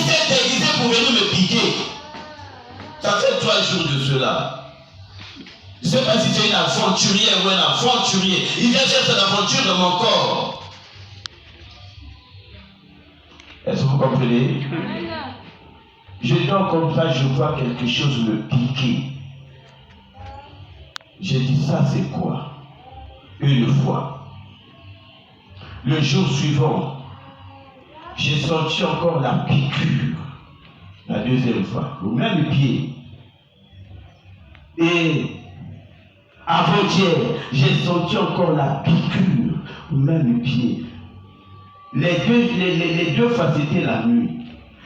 s'est déguisé pour venir me piquer. Ça fait 3 jours de cela. Je ne sais pas si tu es une aventurière ou un aventurier. Il vient chercher l'aventure dans mon corps. Est-ce que vous comprenez? Je dors comme ça, je vois quelque chose me piquer. J'ai dit, ça c'est quoi? Une fois. Le jour suivant, j'ai senti encore la piqûre. La deuxième fois, au même pied. Et avant-hier, j'ai senti encore la piqûre au même pied. Les deux fois, c'était la nuit.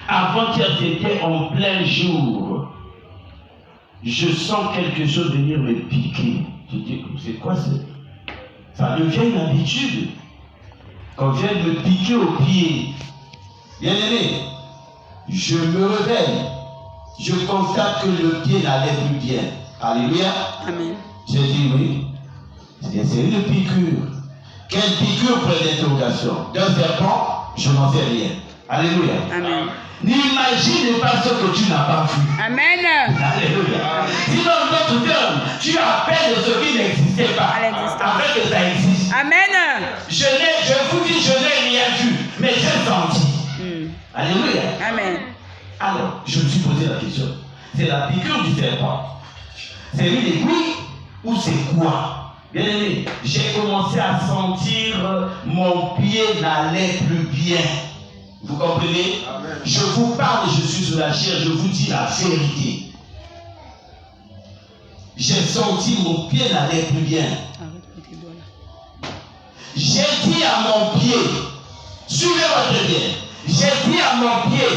Avant-hier, c'était en plein jour. Je sens quelque chose venir me piquer. Je dis, c'est quoi ça? Ça devient une habitude. Quand vient me piquer au pied. Bien aimé, je me réveille. Je constate que le pied n'allait plus bien. Alléluia. Amen. J'ai dit oui. C'est une piqûre. Quelle piqûre pour l'interrogation? D'un serpent, je n'en sais rien. Alléluia. Amen. N'imagine pas ce que tu n'as pas vu. Amen. Alléluia. Sinon, dans d'autres termes, tu appelles ce qui n'existait pas. Afin que ça existe. Amen. Je vous dis, je n'ai rien vu, mais j'ai senti. Alléluia. Amen. Alors, je me suis posé la question. C'est la piqûre du serpent. C'est une aiguille ou c'est quoi? Bien aimé, j'ai commencé à sentir mon pied n'allait plus bien. Vous comprenez? Amen. Je vous parle, je suis sur la chair, je vous dis la vérité. J'ai senti mon pied n'allait plus bien. J'ai dit à mon pied, suivez-moi très bien, j'ai dit à mon pied,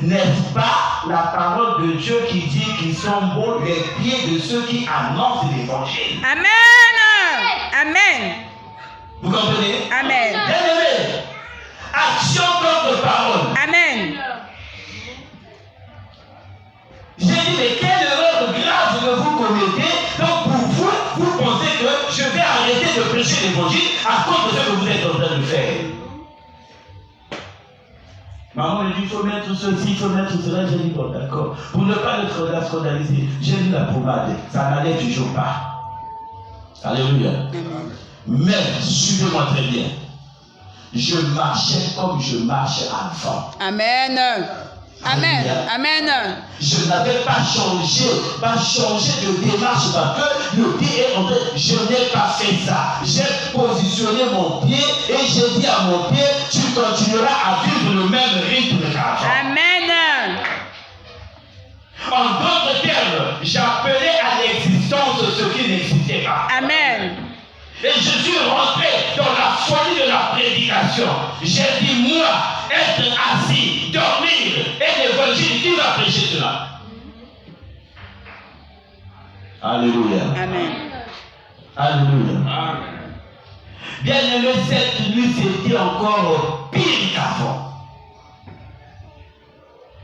n'est-ce pas la parole de Dieu qui dit qu'ils sont bons les pieds de ceux qui annoncent l'évangile? Amen. Amen. Vous comprenez? Amen. Bien-aimé, action contre parole. Amen. J'ai dit, mais quelle erreur grave que vous commettez. Donc pour vous, vous pensez que je vais arrêter de prêcher l'évangile à cause de ce que vous êtes en train de faire. Maman me dit, il faut mettre ceci, il faut mettre cela. J'ai dit, bon, d'accord. Pour ne pas être scandalisé, j'ai mis la pommade. Ça n'allait toujours pas. Alléluia. Mais, suivez-moi très bien. Je marchais comme je marchais avant. Amen. Amen. Amen. Je n'avais pas changé de démarche parce que le pied est en train. Je n'ai pas fait ça. J'ai positionné mon pied et j'ai dit à mon pied, tu continueras à vivre le même rythme qu'avant. Amen. En d'autres termes, j'appelais à l'existence ce qui n'existait pas. Amen. Et je suis rentré dans la folie de la prédication. J'ai dit, moi, être assis, dormir, et l'évangile, qui va prêcher cela? Alléluia. Amen. Alléluia. Amen. Bien aimé, cette nuit, c'était encore pire qu'avant.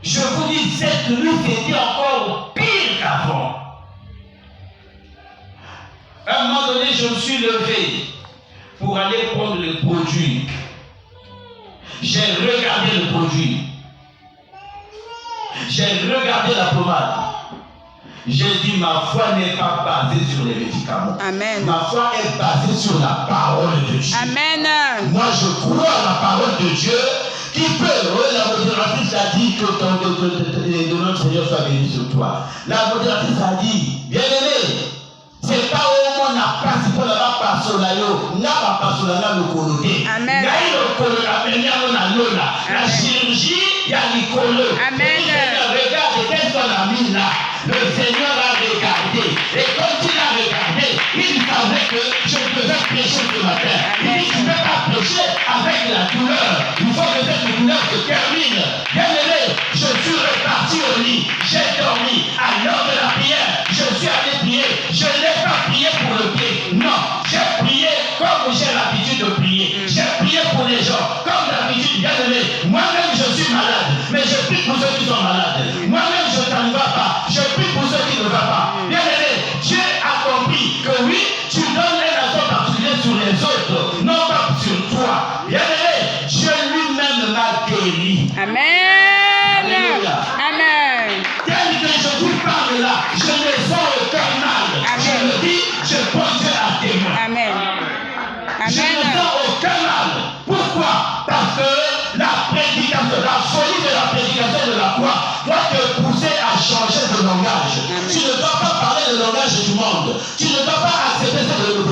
Je vous dis, cette nuit, c'était encore pire qu'avant. À un moment donné, je me suis levé pour aller prendre le produit. J'ai regardé le produit. J'ai regardé la pommade. J'ai dit, ma foi n'est pas basée sur les médicaments. Amen. Ma foi est basée sur la parole de Dieu. Amen. Moi, je crois à la parole de Dieu qui peut. La modératrice a dit que notre Seigneur soit béni sur toi. La modératrice a dit, bien aimé, c'est pas au monde n'a pas si pour la pasolayo, n'a pas pasolana le coloné. Amen. La chirurgie, il y a l'icolo. Amen. Regarde, qu'est-ce qu'on a mis là? Le Seigneur a regardé. Et quand il a regardé, il savait que je devais prêcher ce matin. Il dit, tu ne peux pas prêcher avec la douleur. Il faut que cette douleur se termine. Bien aimé, je suis reparti au lit. J'ai dormi. À l'heure de la prière, je suis allé prier. Je n'ai pas prié pour le pied. Non, j'ai prié comme j'ai l'habitude de prier. J'ai prié pour les gens. Comme d'habitude, bien aimé. Moi-même, je suis malade. Mais je prie pour ceux qui sont malades. Moi-même, je ne va pas. Je prie pour ceux qui ne vont pas. Bien aimé, Dieu a compris que oui, tu donnes un accent particulier sur les autres, non pas sur toi. Bien aimé, Dieu lui-même m'a guéri. Amen. Alléluia. Amen. Tel que je vous parle là, je ne sens aucun mal. Je le dis, je porte à témoin. Amen. Je ne sens aucun mal. Pourquoi? Parce que la prédication, la folie de la prédication de la foi doit te pousser à changer de langage. Tu ne dois pas parler le langage du monde. Tu ne dois pas accepter ce que le